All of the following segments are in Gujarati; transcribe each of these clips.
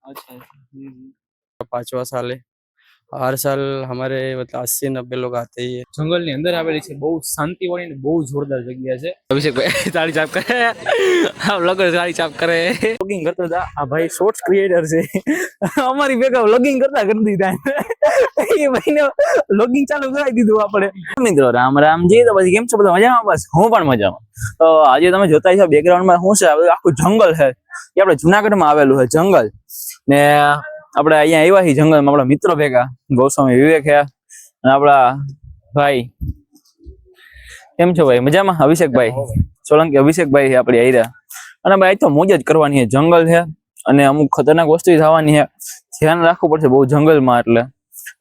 अच्छा। 5वां साल है। हर साल हमारे मतलब 80-90 लोग आते ही है। जंगल ની અંદર આવેલી છે, બહુ શાંતિ વાળી ને બહુ જોરદાર જગ્યા છે। અભિષેકભાઈ તાળી ચાપ કરે, આ વ્લોગર તાળી ચાપ કરે। વ્લોગિંગ કરતા હતા આ ભાઈ, શોર્ટ્સ ક્રિએટર છે, અમારી ભેગા વ્લોગિંગ કરતા કરી દીધા। એ ભાઈને વ્લોગિંગ ચાલુ કરાવી દીધું આપણે। મિત્રો રામ રામજી, તો પછી કેમ છો બધા? મજામાં? બસ હું પણ મજામાં। તો આજે તમે જોતા છો બેકગ્રાઉન્ડમાં શું છે, આખું જંગલ છે, એ આપણે જુનાગઢમાં આવેલું છે જંગલ ને। આપણે અહીંયા આવ્યા છીએ જંગલમાં આપણા મિત્રો ભેગા, ગૌસ્વામી વિવેક છે અને આપણા ભાઈ, કેમ છો ભાઈ? મજામાં? અભિષેકભાઈ સોલંકી, અભિષેકભાઈ છે આપણી આયરા। અને ભાઈ તો મોજ જ કરવાની છે, જંગલ છે અને અમુક ખતરનાક વસ્તુ થવાની છે, ધ્યાન રાખવું પડશે બહુ જંગલમાં એટલે।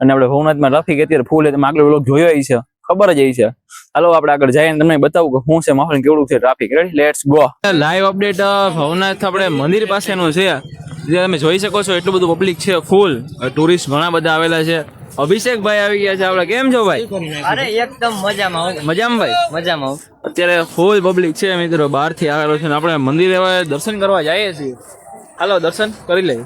અને આપણે ભવનાથમાં ટ્રાફિક અત્યારે ફૂલ, તમે આગળ વ્લોગ જોયો છે, ખબર જ છે। હાલો આપણે આગળ જઈએ ને તમને બતાવું કે શું છે માહોલ, કેવડું છે traffic. Ready, let's go. Live update Bhavnath આપણે મંદિર પાસેનું છે, જે તમે જોઈ શકો છો એટલું બધું પબ્લિક છે, ફૂલ ટુરિસ્ટ ઘણા બધા આવેલા છે। અભિષેકભાઈ આવી ગયા છે આપણે, કેમ છો ભાઈ? અરે એકદમ મજામાં હું। મજામાં ભાઈ? મજામાં હું। અત્યારે ફૂલ પબ્લિક છે મિત્રો, બહારથી આવેલો છે ને આપણે મંદિરે દર્શન કરવા જઈએ છીએ। હાલો દર્શન કરી લઈએ।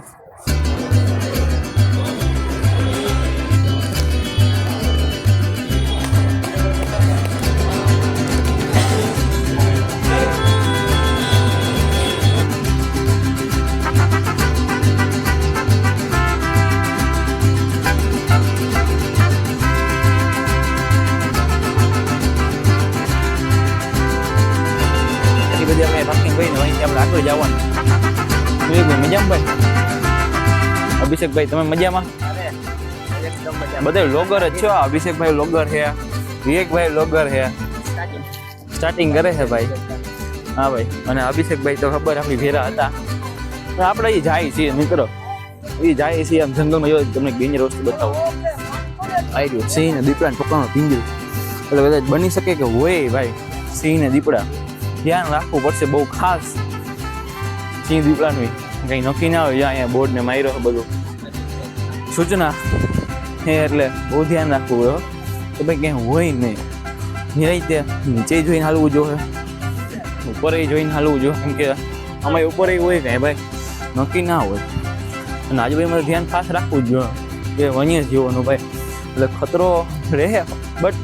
અભિષેકભાઈ તમે મજામાં? બધા વ્લોગર જ છો, અભિષેકભાઈ વ્લોગર છે, વિવેકભાઈ વ્લોગર છે, સ્ટાર્ટિંગ કરે છે ભાઈ। હા ભાઈ, અને અભિષેકભાઈ તો ખબર આપણી ભેરા હતા, આપણે એ જાય છીએ મિત્રો, એ જાય છીએ આમ જંગલમાં। જો તમને ડેન્જર વસ્તુ બતાવો, આવી ગયું સિંહ ને દીપડા ને પકડવાનું પિંજરું, એટલે બધા બની શકે કે હોય ભાઈ સિંહ ને દીપડા, ધ્યાન રાખવું પડશે બહુ ખાસ। સિંહ દીપડાનું કઈ નક્કી ના હોય, અહીંયા બોર્ડ ને માર્યો બધું સૂચના હે, એટલે બહુ ધ્યાન રાખવું હોય કે ભાઈ ક્યાંય હોય નહીં, નિરાંતે નીચે જોઈને હાલવું જોઈએ, ઉપર જોઈને હાલવું જોઈએ, કેમ કે અમારે ઉપર હોય કાંઈ ભાઈ નક્કી ના હોય। અને આજુબાજુમાં ધ્યાન ખાસ રાખવું જ જોઈએ કે વન્ય જીવોનું ભાઈ, એટલે ખતરો રહે, બટ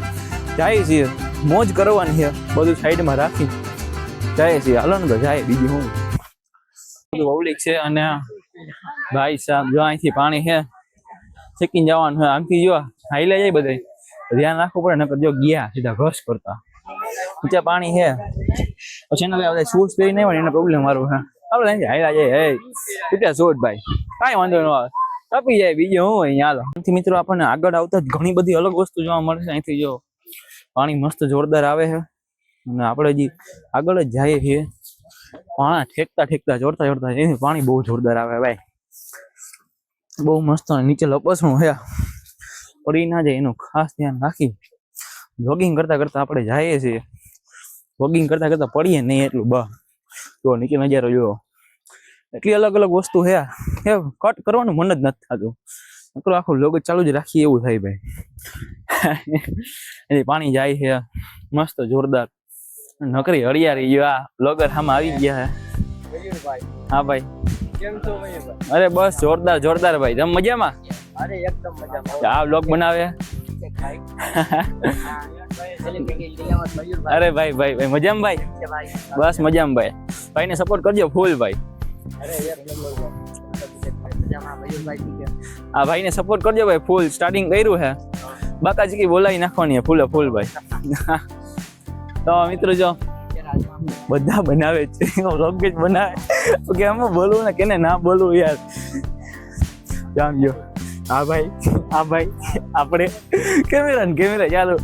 જાય છીએ મોજ કરવાની છે, બધું સાઈડમાં રાખી જાય છે। હાલો ને તો જાય, બીજું હું પબ્લિક છે। અને ભાઈ સાહેબ જો અહીંથી પાણી છે, શેકીને જવાનું છે, આમથી જો હાઈલે જાય બધે, ધ્યાન રાખવું પડે, નકર જો ગયા સીધા ઘસ કરતા ઊંચા પાણી છે, પછી એના બધા શૂઝ પહેરી નહીં હોય એનો પ્રોબ્લેમ મારું છે। આપણે અહીંથી હાઈલા જાય, હે તૂટ્યા શોટ ભાઈ, કાંઈ વાંધો ન આવે, તપી જાય, બીજું હું અહીંયા હાલો। અહીંથી મિત્રો આપણને આગળ આવતા જ ઘણી બધી અલગ વસ્તુ જોવા મળશે। અહીંથી જો પાણી મસ્ત જોરદાર આવે છે, અને આપણે હજી આગળ જ જઈએ છીએ, પાણા ઠેકતા જોડતા એનું પાણી બહુ જોરદાર આવે ભાઈ, બહુ મસ્ત। નીચે લપસણું છે, પડી ના જાય એનું ખાસ ધ્યાન રાખી જોગિંગ કરતા કરતા આપણે જઈએ છીએ। જોગિંગ કરતા કરતા પડીએ નહીં એટલું બસ, જો નીચે નજારો જોયો, એટલી અલગ અલગ વસ્તુ છે, કટ કરવાનું મન જ નથી થતું, નકરો આખું લોગ ચાલુ જ રાખીએ એવું થાય ભાઈ। એની પાણી જાય છે મસ્ત જોરદાર, નકરી હળિયારી જો આ બ્લોગર આમાં આવી ગયા છે। હા ભાઈ કેમ છો ભાઈ? અરે બસ જોરદાર જોરદાર ભાઈ, તમે મજામાં? અરે એકદમ મજામાં। આ બ્લોગ બનાવે? અરે ભાઈ ભાઈ ભાઈ મજામાં ભાઈ? બસ મજામાં ભાઈ, ભાઈને સપોર્ટ કરજો ફૂલ ભાઈ। આ ભાઈને સપોર્ટ કરજો ભાઈ ફૂલ, સ્ટાર્ટિંગ કર્યું છે, બાકાજી બોલાવી નાખવાની ફૂલે ફૂલ ભાઈ। તો મિત્રો જો બધા બનાવે છે, વ્લોગ જ બનાવે કે આમાં બોલવું ને કેને ના બોલવું યાર, જામજો। હા ભાઈ આપણે કેમેરા ચાલો,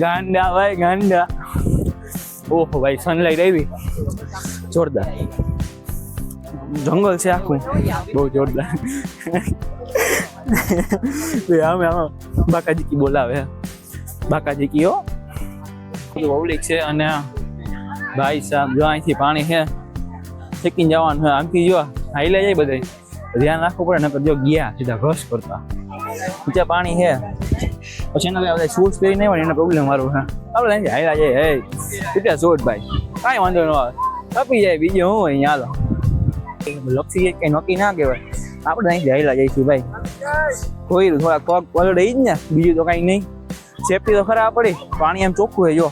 ગાંડા ભાઈ ગાંડા। ઓહો ભાઈ સનલાઈટ આવી જોરદાર, જંગલ છે આખું બહુ જોરદાર। આમાં બાકાજી બોલાવે, બાકાજી હો પબ્લિક છે। અને ભાઈ સાહેબ જો અહીંથી પાણી છે, શેકીને જવાનું છે, આમથી જો હાઈલે જાય બધે, ધ્યાન રાખવું પડે, નકર જો ગયા સીધા ઘસ કરતા ઊંચા પાણી છે, પછી એના બધા શૂઝ પહેરી નહીં હોય એનો પ્રોબ્લેમ મારું છે। આપણે અહીંથી હાઈલા જાય, હે તૂટ્યા શોટ ભાઈ, કાંઈ વાંધો ન આવે, કપી જાય બીજો હું અહીંયા હાલો લક્ષી કઈ નક્કી ના કહેવાય આપણે અહીં જઈલા જઈશું ભાઈ કોઈ થોડા પગ પલડે જ ને બીજું તો કઈ નહીં સેફટી તો ખરાબ પડી પાણી એમ ચોખ્ખું છે જો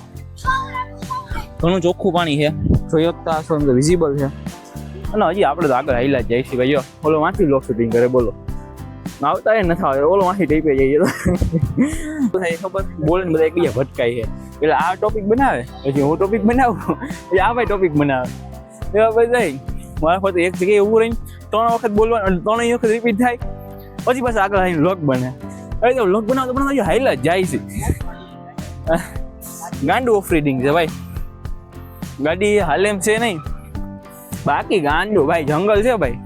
ઘણું ચોખ્ખું પાણી છે જોઈ શકતા હશો એમ તો વિઝિબલ છે અને હજી આપણે તો આગળ હાઈલા જ જઈશું ભાઈ જો ઓલો વાંચી બ્લોગ શૂટિંગ કરે બોલો આવતા એ નથી આવે ઓલો વાંચી ટાઈપે જઈએ તો ખબર બોલે ને બધા એકબીજા ભટકાય છે એટલે આ ટોપિક બનાવે પછી હું ટોપિક બનાવું પછી આ ભાઈ ટોપિક બનાવે એવા ભાઈ મારા ફરતે એક જગ્યાએ ઊભું રહીને 3 વખત બોલવાનું 3 વખત રિપીટ થાય પછી પાછા આગળ આવીને વ્લોગ બને હવે તો વ્લોગ બનાવતો બનાવતો હાઈલા જ જાય છે ગાંડું ઓફ રીડિંગ છે ભાઈ ગાડી હાલે એમ છે નહીં બાકી ગાંડું ભાઈ જંગલ છે ભાઈ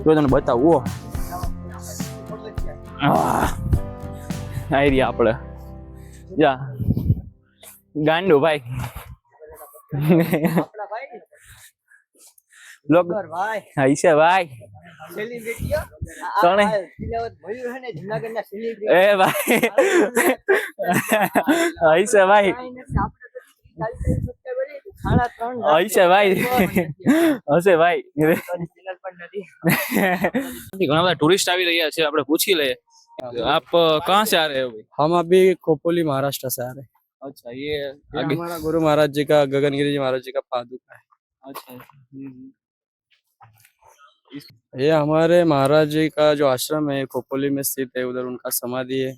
જો તને બતાવું આઈ આપણે જા ગાંડું ભાઈ લોક ભાઈ હૈસે ભાઈ સેલિબ્રિટીઓ કોણે? મયુર હે ને જૂનાગઢના એ સેલિબ્રિટી ભાઈ હૈસે ભાઈ હૈસે ભાઈ હશે ભાઈ ઘણા બધા ટુરિસ્ટ આવી રહ્યા છે આપણે પૂછી લઈએ આપ કહાં से आ रहे हो भाई हम अभी खोपोली महाराष्ट्र से आ रहे हैं। अच्छा ये ये आगे हमारा गुरु महाराज जी का गगनगिरी जी महाराज जी का पादुका है। अच्छा ये हमारे महाराज जी का जो आश्रम है खोपोली में स्थित है, उधर उनका समाधि है।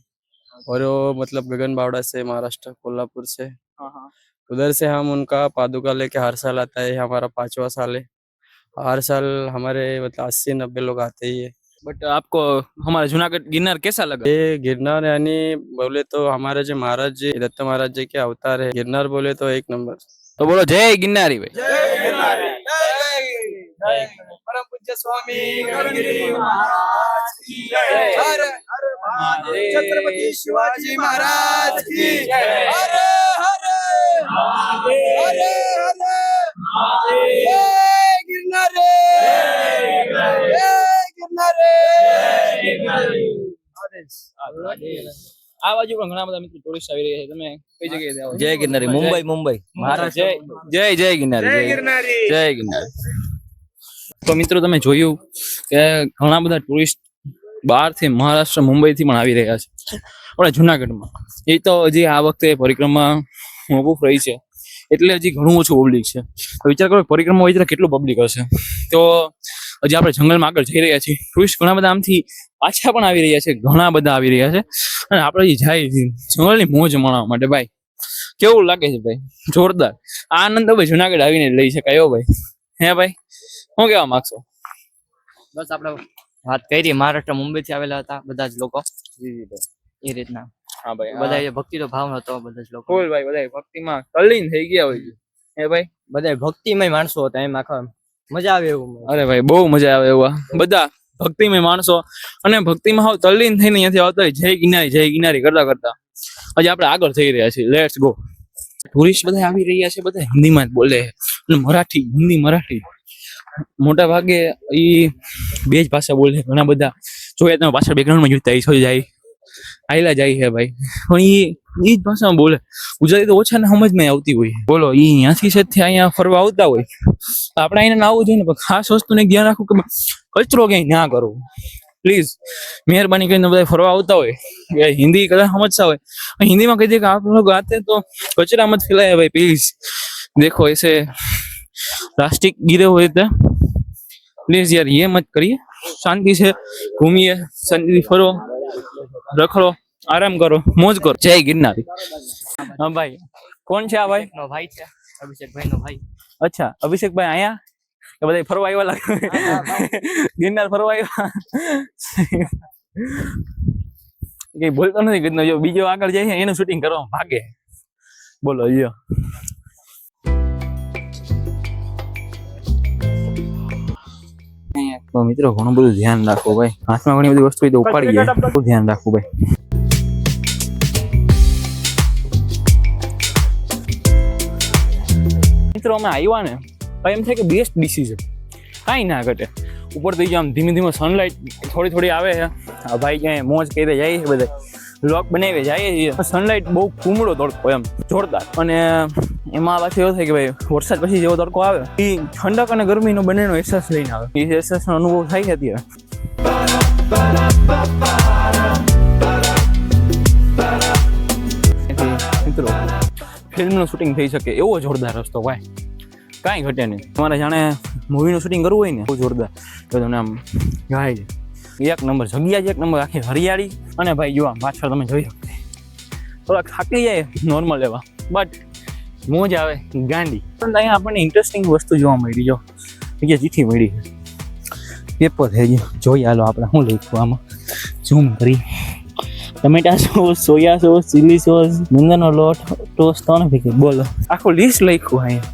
और वो मतलब गगन बावड़ा से महाराष्ट्र कोल्हापुर से हाँ हाँ उधर से हम उनका पादुका लेके हर साल आता है। ये हमारा 5वां साल है। हर साल हमारे मतलब 80-90 लोग आते ही है। बट आपको हमारा जूनागढ़ गिरनार कैसा लगा ये गिरनार यानी बोले तो हमारे जो महाराज जी दत्त महाराज जी के अवतार है। गिरनार बोले तो एक नंबर। तो बोलो जय गिरनारी भाई परम पूज्य स्वामी गगनगिरी महाराज की जय। हर हर महादेव छत्रपति शिवाजी महाराज की जय। हर हर महादेव हर हर महादेव जय गिरनार जय गिरनार આ બાજુ પણ ઘણા બધા મિત્રો ટુરિસ્ટ આવી રહ્યા છે તમે કઈ જગ્યાએ આવો જય ગિરનારી મુંબઈ જય જય જય ગિરનારી જય ગિરનારી તો મિત્રો તમે જોયું કે ઘણા બધા ટુરિસ્ટ બહારથી મહારાષ્ટ્ર મુંબઈથી પણ આવી રહ્યા છે આપણા જુનાગઢમાં એ તો હજી આ વખતે પરિક્રમા મોકૂફ રહી છે એટલે હજી ઘણું ઓછું પબ્લિક છે તો વિચાર કરો પરિક્રમા હોય ત્યારે કેટલું પબ્લિક હશે તો હજી આપણે જંગલમાં આગળ જઈ રહ્યા છીએ ટુરિસ્ટ ઘણા બધા આમથી પાછા પણ આવી રહ્યા છે ઘણા બધા આવી રહ્યા છે અને આપણે હજી જાય જંગલની મોજ માણવા માટે ભાઈ કેવું લાગે છે ભાઈ જોરદાર આનંદ ભાઈ જુનાગઢ આવીને લઈ શકાય એવો ભાઈ હે ભાઈ શું કહેવા માંગશો બસ આપણે વાત કરી મહારાષ્ટ્ર મુંબઈ થી આવેલા હતા બધા જ લોકો એ રીતના હા ભાઈ બધા ભક્તિનો ભાવ હતો બધા જ લોકો ફૂલ ભાઈ બધા ભક્તિમાં તલ્લીન થઈ ગયા હોય હે ભાઈ બધા ભક્તિમય માણસો હતા એમ આખા મજા આવે એવું અરે ભાઈ બહુ મજા આવે એવા બધા ભક્તિમય માણસો અને ભક્તિમાં હાવ તલ્લીન થઈને અહીંયાથી આવતા હોય જય ગિરનારી કરતા કરતા હજી આપણે આગળ થઈ રહ્યા છીએ લેટ્સ ગો ટુરિસ્ટ બધા આવી રહ્યા છે બધા હિન્દીમાં જ બોલે અને મરાઠી હિન્દી મરાઠી મોટા ભાગે એ બે જ ભાષા બોલે ઘણા બધા જોઈએ તમે પાછળ બેકગ્રાઉન્ડમાં જોતા છો જાય આયલા જાય છે ભાઈ પણ એ જ ભાષામાં બોલે ગુજરાતી તો ઓછા ને સમજમાં આવતી હોય બોલો એ અહીંયાથી છે અહીંયા ફરવા આવતા હોય આપણે અહીંયા આવું જોઈએ ને પણ ખાસ વસ્તુને ધ્યાન રાખવું કે કચરો ક્યાંય ના કરવો પ્લીઝ મહેરબાની કરીને બધા ફરવા આવતા હોય હિન્દી કદાચ સમજતા હોય हिंदी में कह दिए कि आप लोग आते हैं तो कचरा मत फैलाए भाई प्लीज देखो ऐसे प्लास्टिक गिरे हुए थे प्लीज यार ये मत करिए शांति से घूमिए शांति फरो रखड़ो आराम करो मौज करो जय गिरनारी हाँ भाई कौन है भाई નો ભાઈ છે અભિષેક ભાઈ નો ભાઈ अच्छा अभिषेक भाई आया કે બધા ફરવા આવ્યા લાગે ગિરનાર ફરવા આવ્યા કઈ બોલતો નથી કીધું જો બીજો આગળ જાય છે એનું શૂટિંગ કરવા ભાગે બોલો જો તો મિત્રો ઘણું બધું ધ્યાન રાખો ભાઈ હાથમાં ઘણી બધી વસ્તુ હોય તો ઉપાડી જાય બહુ ધ્યાન રાખવું ભાઈ મિત્રો અમે આવ્યા ને ભાઈ એમ થાય કે બેસ્ટ ડિસિઝન કાંઈ ના ઘટે ઉપર થઈ આમ ધીમે ધીમે સનલાઇટ થોડી થોડી આવે છે આ ભાઈ ક્યાંય મોજ કરી જાય છે બધા વ્લોગ બનાવી જઈએ છીએ. સનલાઇટ બહુ કુમળો તડકો એમ જોરદાર, અને એમાં પાછું એવું થાય કે ભાઈ વરસાદ પછી જેવો તડકો આવે એ ઠંડક અને ગરમીનો બંનેનો અહેસાસ લઈને આવે. એ અહેસાસનો અનુભવ થાય છે અત્યારે. મિત્રો ફિલ્મનું શૂટિંગ થઈ શકે એવો જોરદાર રસ્તો ભાઈ, કાંઈ ઘટે નહીં. તમારે જાણે મૂવીનું શૂટિંગ કરવું હોય ને બહુ જોરદાર, તો તમને આમ ગાય છે એક નંબર જગ્યા છે, એક નંબર આખી હરિયાળી. અને ભાઈ જો આમ પાછળ તમે જોઈ શકો થોડાક થાકી જાય નોર્મલ એવા, બટ મોજ આવે ગાંડી. પણ અહીંયા આપણને ઇન્ટરેસ્ટિંગ વસ્તુ જોવા મળી. જો જગ્યા ચીઠી મળી પેપર થઈ ગયું, જોઈએ હાલો આપણે શું લખ્યું આમાં, ઝૂમ કરી. ટમેટા sauce, soya sauce, chilli sauce, ગુંદાનો લોટ, ટોસ્ટ, 3 પેકેટ. બોલો આખું લિસ્ટ લખ્યું અહીંયા.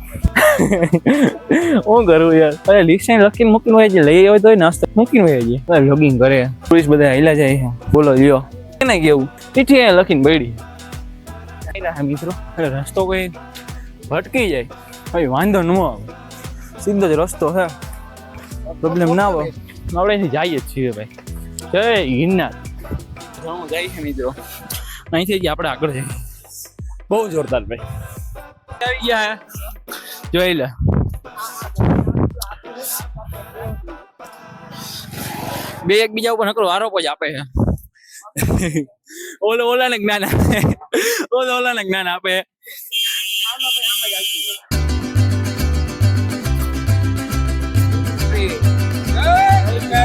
શું કરું યાર, અરે લિસ્ટ લખીને મૂકીને હોય છે, લઈ હોય તો નાસ્તો મૂકીને હોય છે. લોગિંગ કરે પોલીસ બધા હેલા જાય છે. બોલો લ્યો એને કેવું ચીઠી અહીંયા લખીને પડી મિત્રો. અરે રસ્તો કોઈ ભટકી જાય ભાઈ વાંધો ન આવે, સીધો જ રસ્તો છે, પ્રોબ્લેમ ના આવે. આપણે અહીંથી જઈએ જ છીએ ભાઈ. જય ગિરનાર જાય છે મિત્રો. અહીંથી જ આપણે આગળ જઈએ. બહુ જોરદાર ભાઈ આવી ગયા જોઈ લે. બે એકબીજા ઉપર નકરો આરોપ જ આપે છે. ઓલાને જ્ઞાન આપે, ઓલાને જ્ઞાન આપે.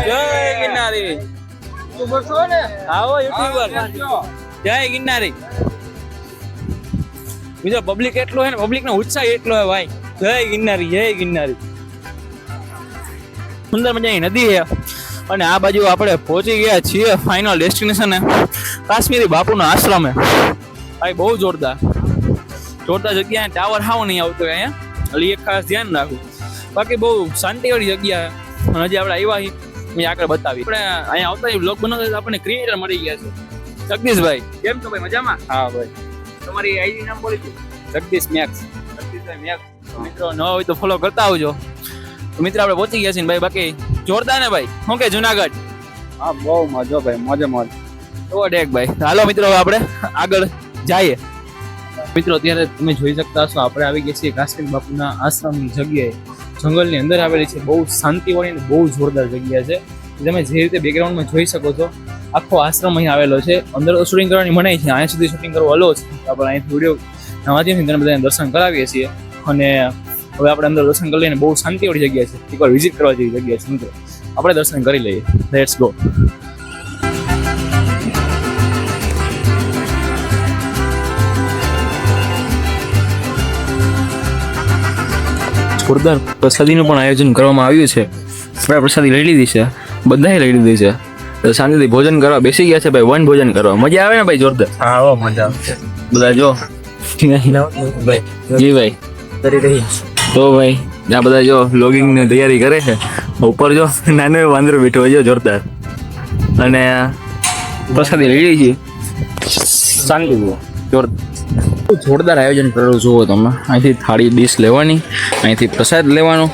જય ગિરનારી. આવો યુટ્યુબર જય ગિરનારી. બીજો પબ્લિક એટલો હે ને, પબ્લિક નો ઉત્સાહ એટલો હે ભાઈ. જય ગિરનારી, જય ગિરનારી. સુંદર મજાની નદી છે, અને આ બાજુ આપણે પહોંચી ગયા છીએ ફાઇનલ ડેસ્ટિનેશન કાશ્મીરી બાપુનો આશ્રમ. ભાઈ બહુ જોરદાર જોરદાર જગ્યા. ટાવર હાવ નહીં આવતો અહીંયા, એટલે એક ખાસ ધ્યાન રાખવું. બાકી બહુ શાંતિવાળી જગ્યા છે. હજી આપણે આવ્યા મેં આગળ બતાવી. આપણે અહીંયા આવતા બ્લોગ બનાવતા આપણને ક્રિએટર મળી ગયા છે. જગદીશભાઈ કેમ છો ભાઈ, મજામાં? હા ભાઈ. તમારી આઈડી નામ બોલી દીધું? જગદીશ મેક્સ. જગદીશભાઈ મેક્સ. મિત્રો ન હોય તો ફોલો કરતા આવજો. મિત્ર આપણે પહોંચી ગયા છીએ ભાઈ. બાકી જોરદાર ને ભાઈ, શું કે જુનાગઢ? હા બહુ મજો ભાઈ, મોજે મોજ. તો ડેક ભાઈ. હાલો મિત્રો હવે આપણે આગળ જઈએ. મિત્રો અત્યારે તમે જોઈ શકતા હશો આપણે આવી ગયા છીએ કાશ્મીર બાપુના આશ્રમની જગ્યાએ. જંગલની અંદર આવેલી છે, બહુ શાંતિવાળી અને બહુ જોરદાર જગ્યા છે. તમે જે રીતે બેકગ્રાઉન્ડમાં જોઈ શકો છો આખો આશ્રમ અહીં આવેલો છે. અંદર તો શૂટિંગ કરવાની મનાઈ છે, અહીંયા સુધી શૂટિંગ કરવું અલો છે. આપણે અહીંથી વિડીયો માધ્યમથી તમે બધાને દર્શન કરાવીએ છીએ. અને હવે આપણે અંદર દર્શન કરી લઈને બહુ શાંતિવાળી જગ્યા છે. એકવાર વિઝિટ કરવા જેવી જગ્યા છે મિત્રો. આપણે દર્શન કરી લઈએ. Let's go. જોરદાર પ્રસાદીનું પણ આયોજન કરવામાં આવ્યું છે. આપણે પ્રસાદી લઈ લીધી છે, બધાએ લઈ લીધી છે. તો શાંતિથી ભોજન કરવા બેસી ગયા છે ભાઈ. વન ભોજન કરવા મજા આવે ને ભાઈ? જોરદાર. હા મજા આવે. બધા જો જી ભાઈ તો ભાઈ આ બધા જો લોગિંગ ની તૈયારી કરે છે. ઉપર જો નાનો વાંદરો બેઠો હોય જોરદાર. અને પ્રસાદી લઈ લઈ છે શાંતિ જોરદાર આયોજન કરેલું જુઓ તમે. અહીંથી થાળી ડીશ લેવાની, અહીંથી પ્રસાદ લેવાનો.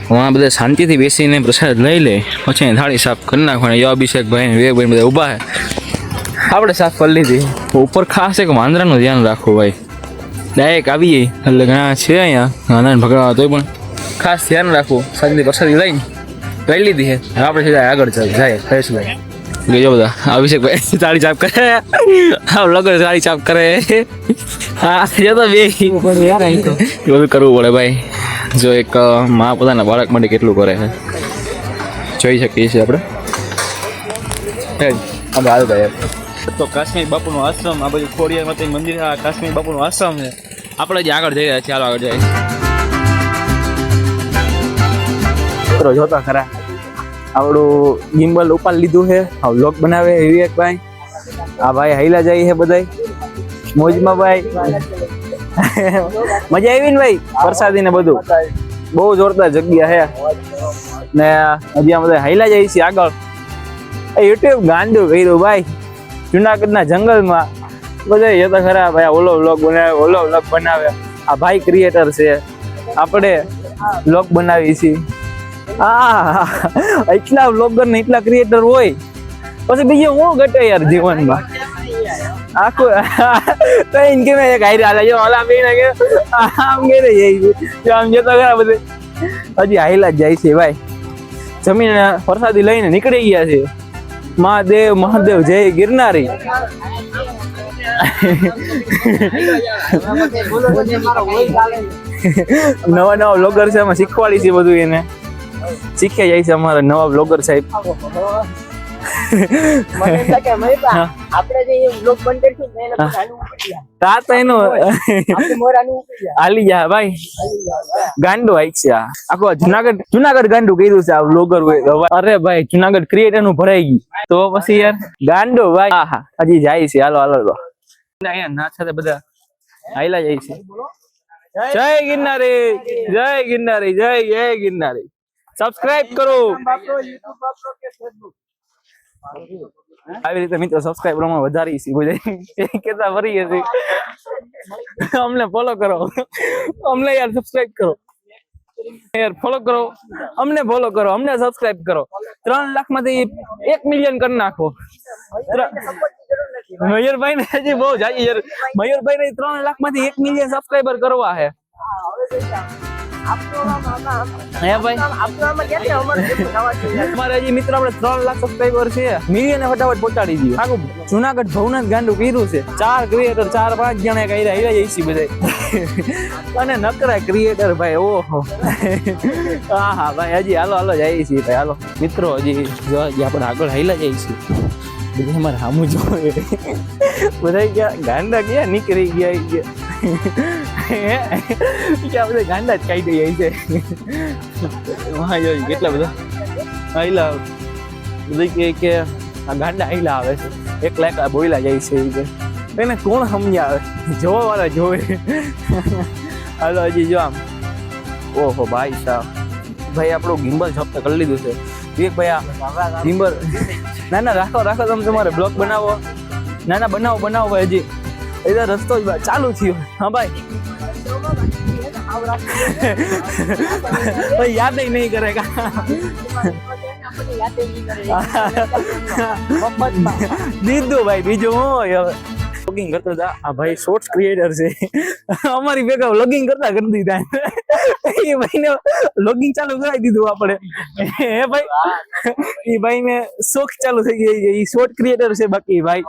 વहाँ બધા શાંતિથી બેસીને પ્રસાદ લઈ લે, પછી થાળી સાફ કરી નાખવાની. અભિષેક ભાઈ વિવેકભાઈ બધા ઊભા છે. આપણે સાફ કરી લીધી. ઉપર ખાસ એક વાંદરાનું ધ્યાન રાખવું ભાઈ. ડાયરેક્ટ આવીએ એટલે ઘણા છે અહીંયા નાના ભગવા, તોય પણ ખાસ ધ્યાન રાખવું. શાંતિથી પ્રસાદી લઈને લઈ લીધી છે. આપણે સીધા આગળ જાય હરેશભાઈ. જો બધા અભિષેકભાઈ તાળી ચાપ કરે, હા લગર તાળી ચાપ કરે. હા જતો બે બધું કરવું પડે ભાઈ. જો એક મા પોતાના બાળક માટે કેટલું કરે છે જોઈ શકીએ છીએ આપણે. હાલ ભાઈ તો કાશ્મીર બાપુનો આશ્રમ આ બાજુ ખોડિયાર માતાનું મંદિર, આ કાશ્મીર બાપુનો આશ્રમ છે. આપણે જે આગળ જઈ રહ્યા છીએ, ચાલો આગળ જાય. જોતા ખરા આપણું ગિમ્બલ ઉપાડી લીધું છે. આ વ્લોગ બનાવે વિવેકભાઈ. આ ભાઈ હાઈલા જાય છે બધા મોજમાં ભાઈ. મજા આવી ને ભાઈ? પ્રસાદી ને બધું બહુ જોરદાર જગ્યા છે. ને હજી આ બધા હાઈલા જાય છે આગળ. યુટ્યુબ ગાંડું કર્યું ભાઈ. જુનાગઢના જંગલમાં બધા જતા ખરા ભાઈ. ઓલો વ્લોગ બનાવે, ઓલો વ્લોગ બનાવે. આ ભાઈ ક્રિએટર છે, આપણે વ્લોગ બનાવી છીએ. હા એટલા વ્લોગર ને એટલા ક્રિએટર હોય પછી બીજું હું ઘટે યાર જીવનમાં. આખું તો ઇનકે મેં એક હાઈર હાલે જો ઓલા બે ને કે આમ ઘેરે જાય છે જો આમ જતો ખરા બધે હજી હાઈલા જ જાય છે ભાઈ જમીન પ્રસાદી લઈને નીકળી ગયા છે મહાદેવ મહાદેવ જય ગિરનારી નવા નવા બ્લોગર છે એમાં શીખવાડી છે બધું એને શીખે જાય છે અમારા નવા બ્લોગર સાહેબ હાલી જા ભાઈ ગાંડો હાઈક છે આખો જુનાગઢ ગાંડું કીધું છે આ બ્લોગર હોય અરે ભાઈ જુનાગઢ ક્રિએટર નું ભરાઈ ગયું તો પછી યાર ગાંડો ભાઈ હા હજી જાય છે હાલો હાલો તો અહીંયા ના સાથે બધા હાઈલા જાય છે જય ગિરનારી જય ગિરનારી જય જય ગિરનારી સબસ્ક્રાઇબ કરો આવી રીતે મિત્રો સબસ્ક્રાઇબર માં વધારી છે બધા કેતા ભરીએ છે અમને ફોલો કરો અમને યાર સબસ્ક્રાઇબ કરો યાર ફોલો કરો અમને ફોલો કરો અમને સબસ્ક્રાઇબ કરો 3 લાખ માંથી 1 મિલિયન કરી નાખો મયુરભાઈ ને હજી બહુ જાય યાર મયુરભાઈ ને 3 લાખ માંથી 1 મિલિયન સબસ્ક્રાઇબર કરવા હે હે ભાઈ અમારે હજી મિત્રો આપણે 3 લાખ સબસ્ક્રાઇબર છે મિલિયન ફટાફટ પહોંચાડી દઈએ આખું જુનાગઢ ભવનાથ ગાંડું કર્યું છે 4 ક્રિએટર 4-5 જણા કર્યા હિલા જઈ છે બધા અને નકરા ક્રિએટર ભાઈ ઓહો હા હા ભાઈ હજી હાલો હાલો જાય છે ભાઈ હાલો મિત્રો હજી જો હજી આપણે આગળ હાઈલા જાય છે બધા અમારે સામું જોઈએ બધા ગયા ગાંડા ગયા નીકળી ગયા ક્યાં બધા ગાંડા જ કાઢી જાય છે હા જો કેટલા બધા હાઈલા બધા કે આ ગાંડા હાઈલા આવે છે 1 લાખ બોયલા જાય છે એને કોણ સમજાવે જોવા વાળા જોવે હાલો હજી જો આમ ઓહો ભાઈ સાહેબ ભાઈ આપણું ગિમ્બલ જપ્ત કરી લીધું છે એક ભાઈ આ ગિમ્બલ ના ના રાખો રાખો તમે તમારે બ્લોગ બનાવો ના ના બનાવો બનાવો ભાઈ હજી એ રસ્તો જ ચાલુ થયો હા ભાઈ ભાઈ યાદ નહીં કરેગા દીધું ભાઈ બીજું હું વ્લોગિંગ કરતો હતા આ ભાઈ શોર્ટ્સ ક્રિએટર છે અમારી ભેગા વ્લોગિંગ કરતા કરી દીધા એ ભાઈને વ્લોગિંગ ચાલુ કરાવી દીધું આપણે હે ભાઈ એ ભાઈ ને શોખ ચાલુ થઈ ગઈ એ શોર્ટ ક્રિએટર છે બાકી ભાઈ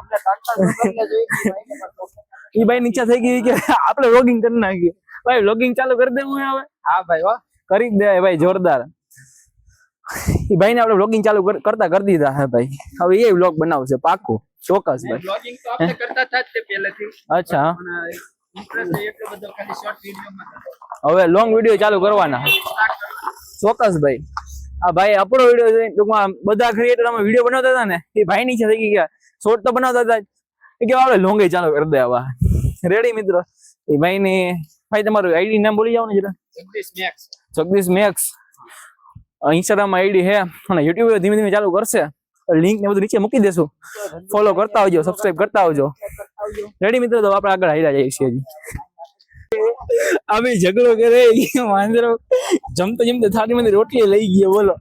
એ ભાઈ નીચે થઈ ગઈ કે આપણે વ્લોગિંગ કરી નાખીએ ભાઈ વ્લોગિંગ ચાલુ કરી દેવું હવે હા ભાઈ વાહ કરી દે ભાઈ જોરદાર એ ભાઈ ને આપણે વ્લોગિંગ ચાલુ કરતા કરી દીધા હે ભાઈ હવે એ વ્લોગ બનાવશે પાકું ચોક્કસ ભાઈ વ્લોગિંગ તો આપણે કરતા હતા જ પહેલેથી અચ્છા હવે લોંગ વિડિયો ચાલુ કરવાના ચોક્કસ ભાઈ આ ભાઈ આપણો વિડિયો જોઈને ટૂંકમાં બધા ક્રિએટર અમે વિડિયો બનાવતા હતા ને એ ભાઈ નીચે થઈ ગયા શોર્ટ તો બનાવતા હતા કે આપણે લોંગે ચાલુ કરી દેવા રેડી મિત્રો એ ભાઈ ને ભાઈ તમારું આઈડી નામ બોલી જાવ ને જરા જગદીશ મેક્સ ઇન્સ્ટાગ્રામ આઈડી હે અને યુટ્યુબ ધીમે ધીમે ચાલુ કરશે લિંક ને બધું નીચે મૂકી દેશું ફોલો કરતા આવજો સબસ્ક્રાઇબ કરતા આવજો રેડી મિત્રો તો આપણે આગળ હાલ્યા જઈએ છીએ હજી અમે ઝઘડો કરે વાંદરો જમતા જમતા થાળીમાંથી રોટલી લઈ ગયો બોલો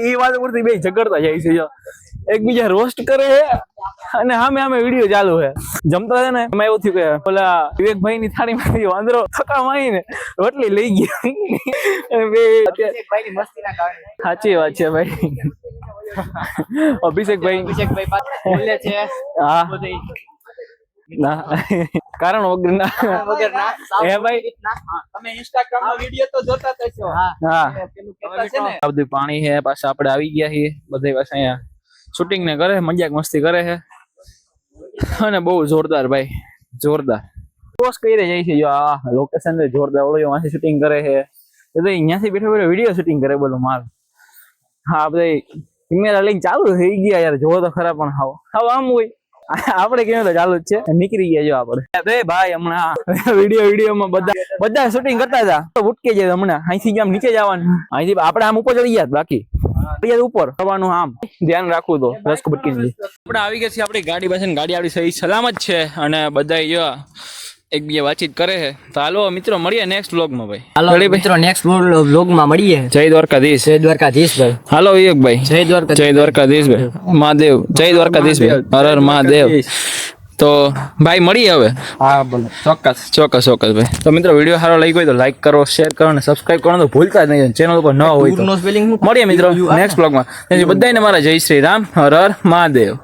એ વાત ઉપરથી બે ઝઘડતા જાય છે એકબીજા રોસ્ટ કરે અને સામે સામે વિડીયો ચાલુ છે જમતા છે ને એમાં એવું થયું કે પેલા વિવેકભાઈ ની થાળીમાંથી વાંદરો થકા મારીને રોટલી લઈ ગયો સાચી વાત છે ભાઈ અભિષેકભાઈ છે હા ના કારણ વગરના હે ભાઈ તમે ઇન્સ્ટાગ્રામ નો વિડિયો તો જોતા જ છો હા પેલું કહેતા છે ને આ બધું પાણી છે પાછા આપણે આવી ગયા છીએ બધે પાછા અહીંયા શૂટિંગ ને કરે મજાક મસ્તી કરે છે અને બહુ જોરદાર ભાઈ જોરદાર પોસ્ટ કરી જાય છે જો આ લોકેશન છે જોરદાર ઓલો વાંસી શૂટિંગ કરે છે એ તો અહીંયાથી બેઠો બેઠો વિડિયો શૂટિંગ કરે બોલો માર હા બધા કેમેરા લઈને ચાલુ થઈ ગયા યાર જોવો તો ખરા પણ હાવ આમ હોય આપણે કેવું તો ચાલુ જ છે નીકળી ગયા જો આપણે ભાઈ હમણાં વિડીયોમાં બધા શૂટિંગ કરતા હતા ઉટકે જાય હમણાં અહીંથી આમ નીચે જવાનું અહીંથી આપણે આમ ઉપર ચડી ગયા બાકી ઉપર થવાનું આમ ધ્યાન રાખવું તો રસ્કો ભટકી જાય આપણે આવી ગયા છીએ આપણી ગાડી પાસે ગાડી આપણી સહી સલામત છે અને બધા જો એકબીજા વાતચીત કરે છે તો હાલો મિત્રો મળીએ નેક્સ્ટ વ્લોગમાં ભાઈ હાલો મિત્રો નેક્સ્ટ વ્લોગમાં મળીએ જય દ્વારકાધીશ ભાઈ હાલો વિવેકભાઈ જય દ્વારકાધીશ ભાઈ મહાદેવ જય દ્વારકાધીશ ભાઈ હર હર મહાદેવ તો ભાઈ મળીએ હવે. હા બોલો ચોક્કસ. ચોક્કસ ભાઈ. તો મિત્રો વિડીયો સારો લાગ્યો હોય તો લાઈક કરો, શેર કરો અને સબસ્ક્રાઇબ કરવાનું તો ભૂલતા જ નહીં. ચેનલ ઉપર ન હોય તો મળીએ મિત્રો નેક્સ્ટ બ્લોગમાં. બધાને મારા જય શ્રી રામ, હર હર મહાદેવ.